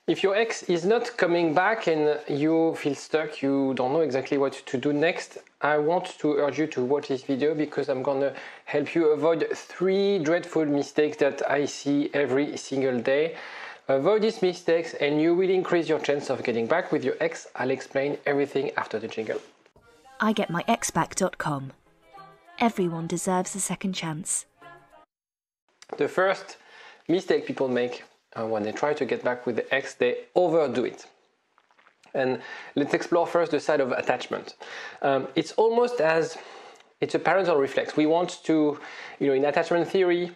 If your ex is not coming back and you feel stuck, you don't know exactly what to do next, I want to urge you to watch this video because I'm gonna help you avoid 3 dreadful mistakes that I see every single day. Avoid these mistakes and you will increase your chance of getting back with your ex. I'll explain everything after the jingle. IGetMyExBack.com. Everyone deserves a second chance. The first mistake people make when they try to get back with the ex, they overdo it. And let's explore first the side of attachment. It's almost as it's a parental reflex. We want to, in attachment theory,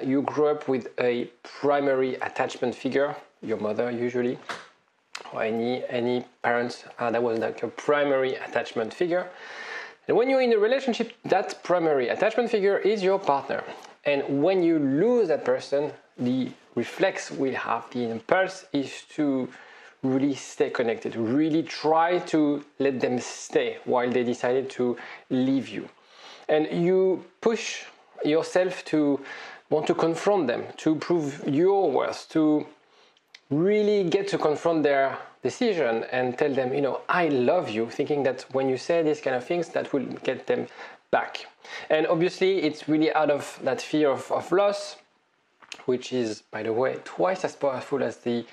you grew up with a primary attachment figure, your mother usually, or any parent that was like a primary attachment figure. And when you're in a relationship, that primary attachment figure is your partner. And when you lose that person, the reflex we have, the impulse is to really stay connected, really try to let them stay while they decided to leave you. And you push yourself to want to confront them, to prove your worth, to really get to confront their decision and tell them, I love you, thinking that when you say these kind of things, that will get them back. And obviously, it's really out of that fear of loss, which is, by the way, twice as powerful as the,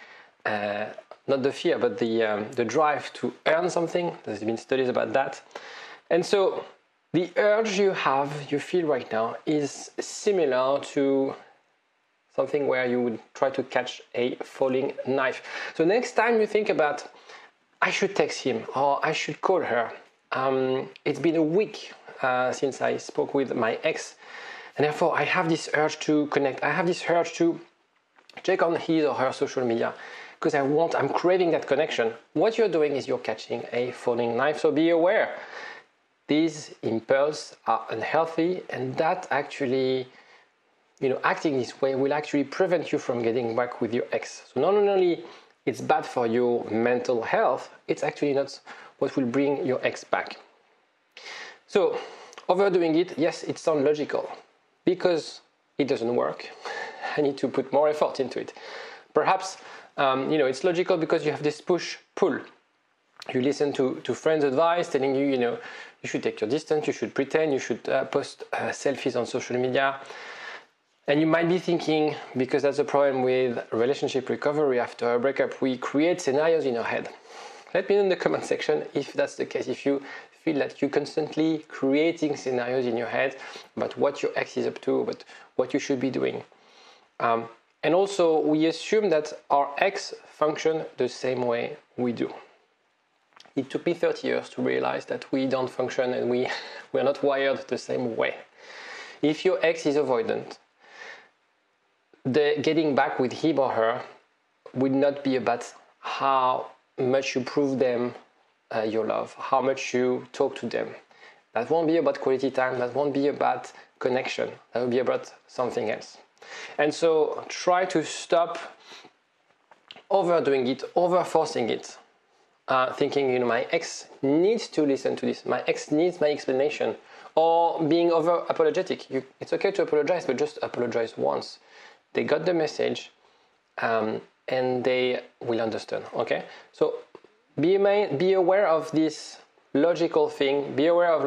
not the fear, but the drive to earn something. There's been studies about that. And so the urge you feel right now is similar to something where you would try to catch a falling knife. So next time you think about, I should text him or I should call her. It's been a week since I spoke with my ex, and therefore I have this urge to connect. I have this urge to check on his or her social media because I'm craving that connection. What you're doing is you're catching a falling knife. So be aware. These impulses are unhealthy, and that actually, acting this way will actually prevent you from getting back with your ex. So not only it's bad for your mental health, it's actually not what will bring your ex back. So overdoing it, yes, it sounds logical. Because it doesn't work, I need to put more effort into it. Perhaps, it's logical because you have this push-pull. You listen to friends' advice telling you, you should take your distance, you should pretend, you should post selfies on social media. And you might be thinking, because that's a problem with relationship recovery after a breakup, we create scenarios in our head. Let me know in the comment section if that's the case, if you feel that you're constantly creating scenarios in your head about what your ex is up to, about what you should be doing. And also, we assume that our ex function the same way we do. It took me 30 years to realize that we don't function and we're not wired the same way. If your ex is avoidant, the getting back with him or her would not be about how much you prove them your love, how much you talk to them. That won't be about quality time, that won't be about connection, that will be about something else. And so try to stop overdoing it, overforcing it, thinking, my ex needs to listen to this, my ex needs my explanation, or being over apologetic. It's okay to apologize, but just apologize once. They got the message and they will understand, okay? So be aware of this logical thing. Be aware of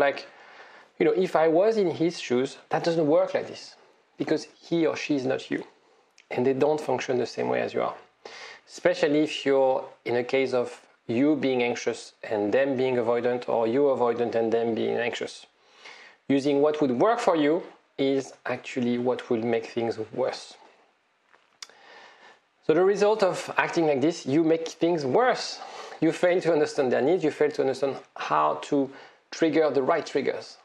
if I was in his shoes, that doesn't work like this because he or she is not you and they don't function the same way as you are. Especially if you're in a case of you being anxious and them being avoidant, or you avoidant and them being anxious. Using what would work for you is actually what will make things worse. So the result of acting like this, you make things worse. You fail to understand their needs, you fail to understand how to trigger the right triggers.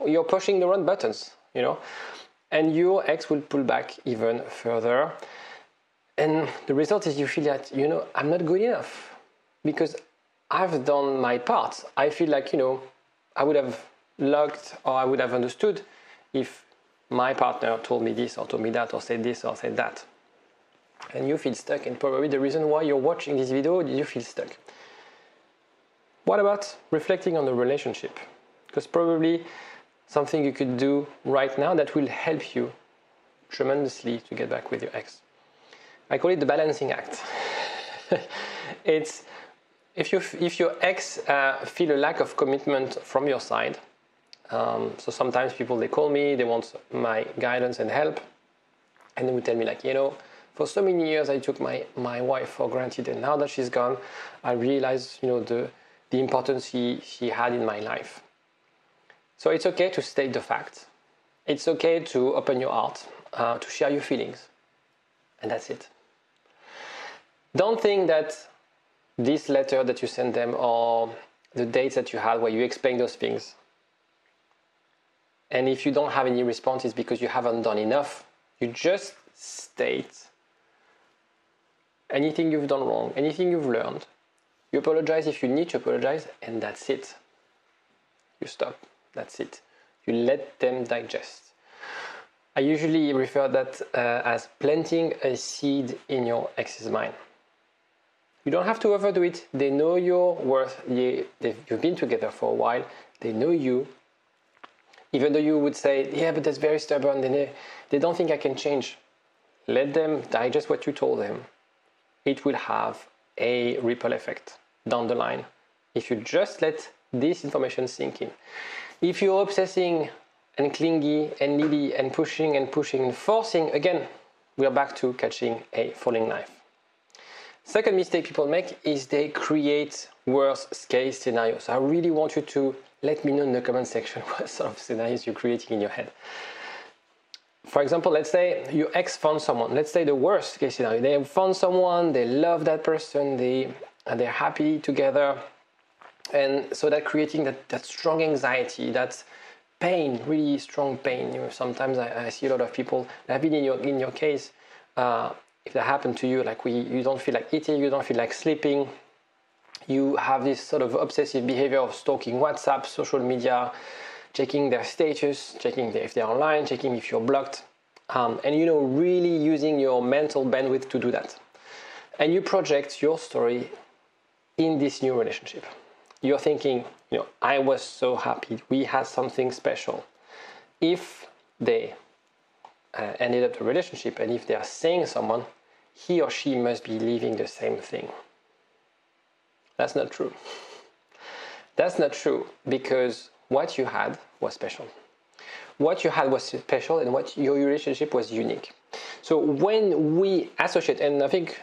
You're pushing the wrong buttons, and your ex will pull back even further. And the result is you feel that, I'm not good enough because I've done my part. I feel like, I would have looked or I would have understood if my partner told me this or told me that or said this or said that. And you feel stuck, and probably the reason why you're watching this video, you feel stuck. What about reflecting on the relationship? Because probably something you could do right now that will help you tremendously to get back with your ex. I call it the balancing act. It's if your ex feel a lack of commitment from your side. So sometimes people, they call me, they want my guidance and help, and they would tell me like, for so many years I took my wife for granted, and now that she's gone, I realize the importance she had in my life. So it's okay to state the facts. It's okay to open your heart, to share your feelings, and that's it. Don't think that this letter that you send them or the dates that you had where you explain those things, and if you don't have any response, it's because you haven't done enough. You just state anything you've done wrong, anything you've learned. You apologize if you need to apologize, and that's it. You stop. That's it. You let them digest. I usually refer that as planting a seed in your ex's mind. You don't have to overdo it. They know your worth. You've been together for a while. They know you. Even though you would say, yeah, but that's very stubborn. They don't think I can change. Let them digest what you told them. It will have a ripple effect down the line if you just let this information sink in. If you're obsessing and clingy and needy and pushing and forcing, again, we are back to catching a falling knife. Second mistake people make is they create worst case scenarios. I really want you to let me know in the comment section what sort of scenarios you're creating in your head. For example, let's say your ex found someone. Let's say the worst case scenario. They found someone, they love that person, they're happy together. And so that creating that strong anxiety, that pain, really strong pain. Sometimes I see a lot of people that have been in your case. If that happened to you, like you don't feel like eating, you don't feel like sleeping, you have this sort of obsessive behavior of stalking WhatsApp, social media, checking their status, checking if they're online, checking if you're blocked, and really using your mental bandwidth to do that. And you project your story in this new relationship. You're thinking, I was so happy, we had something special. If they ended up the relationship, and if they are seeing someone, he or she must be living the same thing. That's not true. That's not true, because what you had was special. What you had was special, and what your relationship was unique. So when we associate, and I think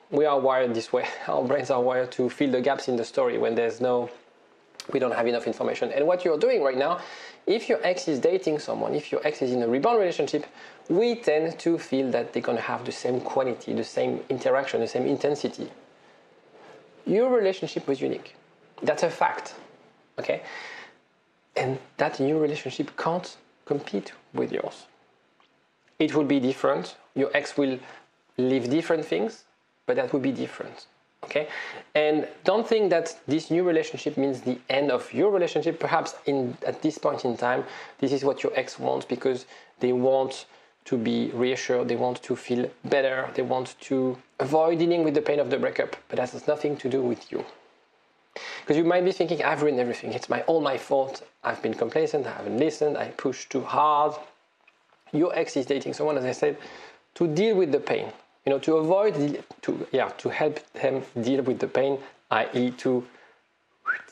we are wired this way, our brains are wired to fill the gaps in the story when we don't have enough information. And what you're doing right now, if your ex is dating someone, if your ex is in a rebound relationship, we tend to feel that they're going to have the same quality, the same interaction, the same intensity. Your relationship was unique. That's a fact, okay? And that new relationship can't compete with yours. It will be different. Your ex will live different things, but that will be different, okay? And don't think that this new relationship means the end of your relationship. Perhaps at this point in time, this is what your ex wants because they want to be reassured, they want to feel better, they want to avoid dealing with the pain of the breakup, but that has nothing to do with you. Because you might be thinking, I've ruined everything, it's all my fault, I've been complacent, I haven't listened, I pushed too hard. Your ex is dating someone, as I said, to deal with the pain, to avoid, to help them deal with the pain, i.e. to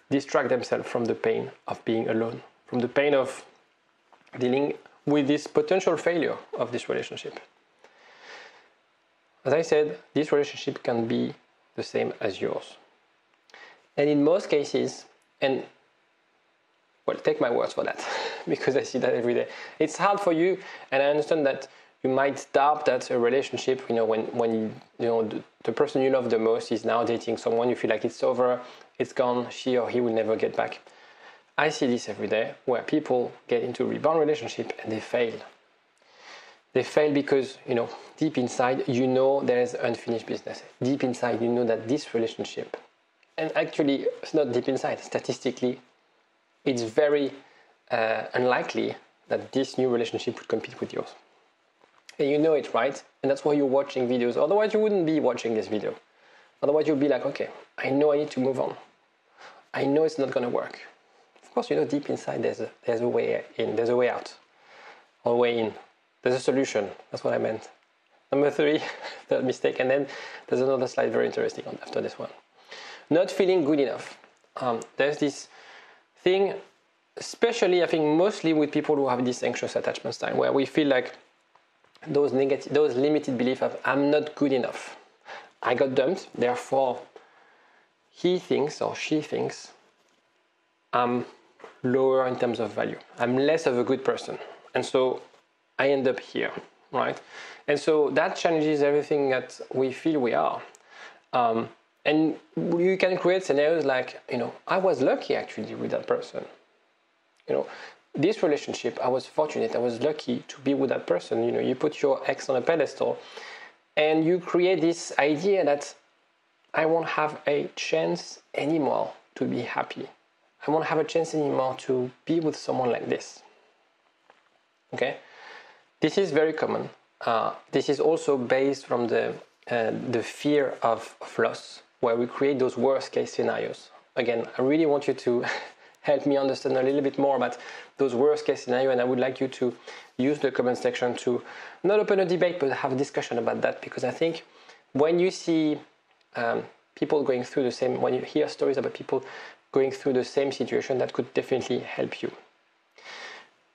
distract themselves from the pain of being alone, from the pain of dealing with this potential failure of this relationship. As I said, this relationship can be the same as yours. And in most cases, and take my words for that, because I see that every day. It's hard for you, and I understand that you might doubt that a relationship, when the person you love the most is now dating someone, you feel like it's over, it's gone, she or he will never get back. I see this every day, where people get into a rebound relationship and they fail. They fail because, deep inside, there's unfinished business. Deep inside, that this relationship, and actually, it's not deep inside, statistically, it's very unlikely that this new relationship would compete with yours. And you know it, right? And that's why you're watching videos. Otherwise, you wouldn't be watching this video. Otherwise, you'll be like, okay, I know I need to move on. I know it's not going to work. Of course, deep inside, there's a way in, there's a way out, or a way in. There's a solution. That's what I meant. Number 3, third mistake, and then there's another slide very interesting after this one. Not feeling good enough. There's this thing, especially I think mostly with people who have this anxious attachment style, where we feel like those limited beliefs of I'm not good enough. I got dumped, therefore he thinks or she thinks I'm lower in terms of value. I'm less of a good person. And so I end up here, right? And so that challenges everything that we feel we are. And you can create scenarios like, I was lucky actually with that person. This relationship, I was fortunate, I was lucky to be with that person. You put your ex on a pedestal and you create this idea that I won't have a chance anymore to be happy. I won't have a chance anymore to be with someone like this. Okay? This is very common. This is also based from the fear of loss, where we create those worst case scenarios. Again, I really want you to help me understand a little bit more about those worst case scenarios, and I would like you to use the comment section to not open a debate, but have a discussion about that, because I think when you see people going through the same, when you hear stories about people going through the same situation, that could definitely help you.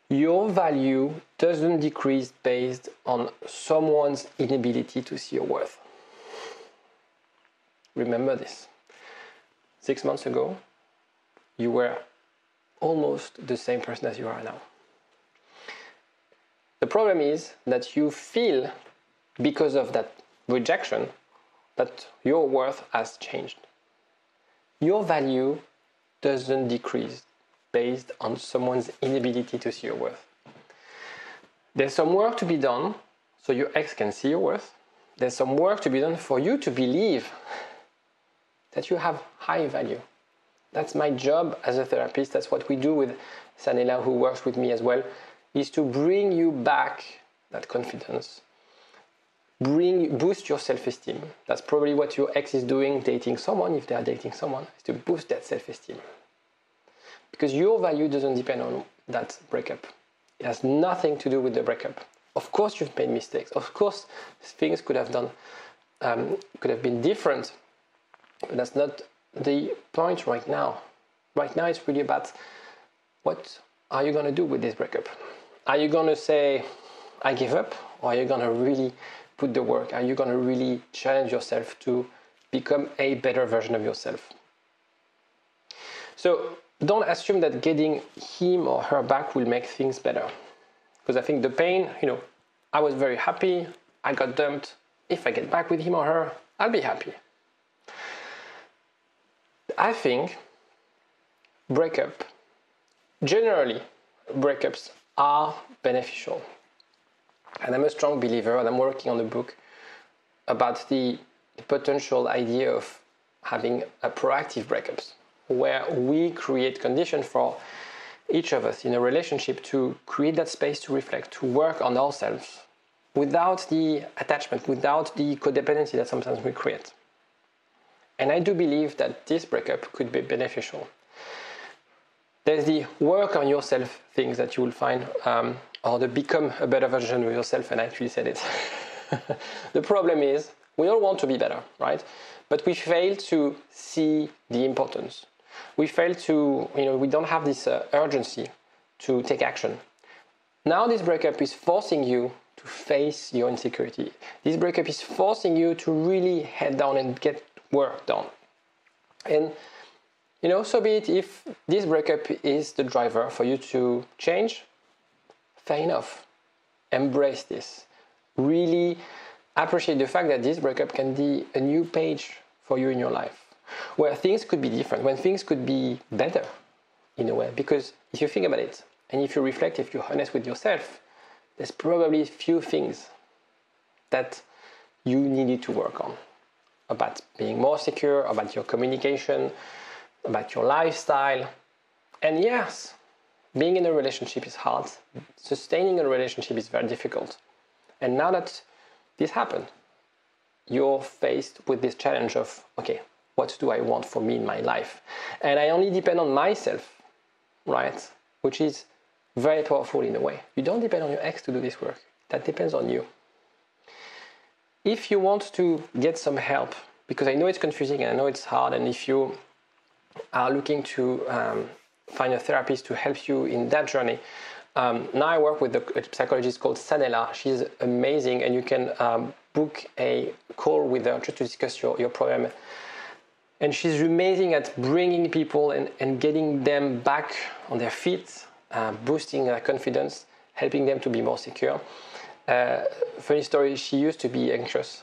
Your value doesn't decrease based on someone's inability to see your worth. Remember this. 6 months ago, you were almost the same person as you are now. The problem is that you feel, because of that rejection, that your worth has changed. Your value doesn't decrease based on someone's inability to see your worth. There's some work to be done so your ex can see your worth. There's some work to be done for you to believe that you have high value. That's my job as a therapist. That's what we do with Sanela, who works with me as well, is to bring you back that confidence. Boost your self-esteem. That's probably what your ex is doing, dating someone, if they are dating someone, is to boost that self-esteem. Because your value doesn't depend on that breakup. It has nothing to do with the breakup. Of course you've made mistakes. Of course things could have been different. But that's not the point right now. Right now it's really about what are you going to do with this breakup? Are you going to say, I give up? Or are you going to really put the work? Are you going to really challenge yourself to become a better version of yourself? So don't assume that getting him or her back will make things better. Because I think the pain, I was very happy, I got dumped. If I get back with him or her, I'll be happy. I think generally breakups are beneficial. And I'm a strong believer, and I'm working on a book about the potential idea of having a proactive breakups, where we create conditions for each of us in a relationship to create that space to reflect, to work on ourselves without the attachment, without the codependency that sometimes we create. And I do believe that this breakup could be beneficial. There's the work on yourself things that you will find, or the become a better version of yourself, and I actually said it. The problem is, we all want to be better, right? But we fail to see the importance. We fail to, we don't have this urgency to take action. Now this breakup is forcing you to face your insecurity. This breakup is forcing you to really head down and get work done. And so be it. If this breakup is the driver for you to change, fair enough. Embrace this. Really appreciate the fact that this breakup can be a new page for you in your life, where things could be different, when things could be better in a way. Because if you think about it, and if you reflect, if you're honest with yourself, there's probably few things that you needed to work on. About being more secure, about your communication, about your lifestyle. And yes, being in a relationship is hard. Sustaining a relationship is very difficult. And now that this happened, you're faced with this challenge of, okay, what do I want for me in my life? And I only depend on myself, right? Which is very powerful in a way. You don't depend on your ex to do this work. That depends on you. if you want to get some help, because I know it's confusing and I know it's hard, and if you are looking to find a therapist to help you in that journey, now I work with a psychologist called Sanela. She's amazing, and you can book a call with her just to discuss your problem. And she's amazing at bringing people and getting them back on their feet, boosting their confidence, helping them to be more secure. Funny story, she used to be anxious,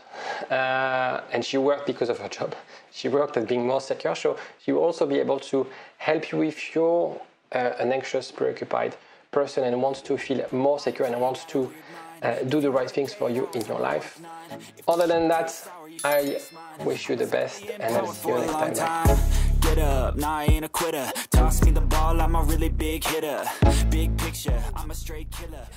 and she worked because of her job. She worked at being more secure, so she will also be able to help you if you're an anxious, preoccupied person and wants to feel more secure and wants to do the right things for you in your life. Other than that, I wish you the best, and I'll see you next time. Bye. Get up, nah, I ain't a quitter. Toss me the ball, I'm a really big hitter. Big picture, I'm a straight killer.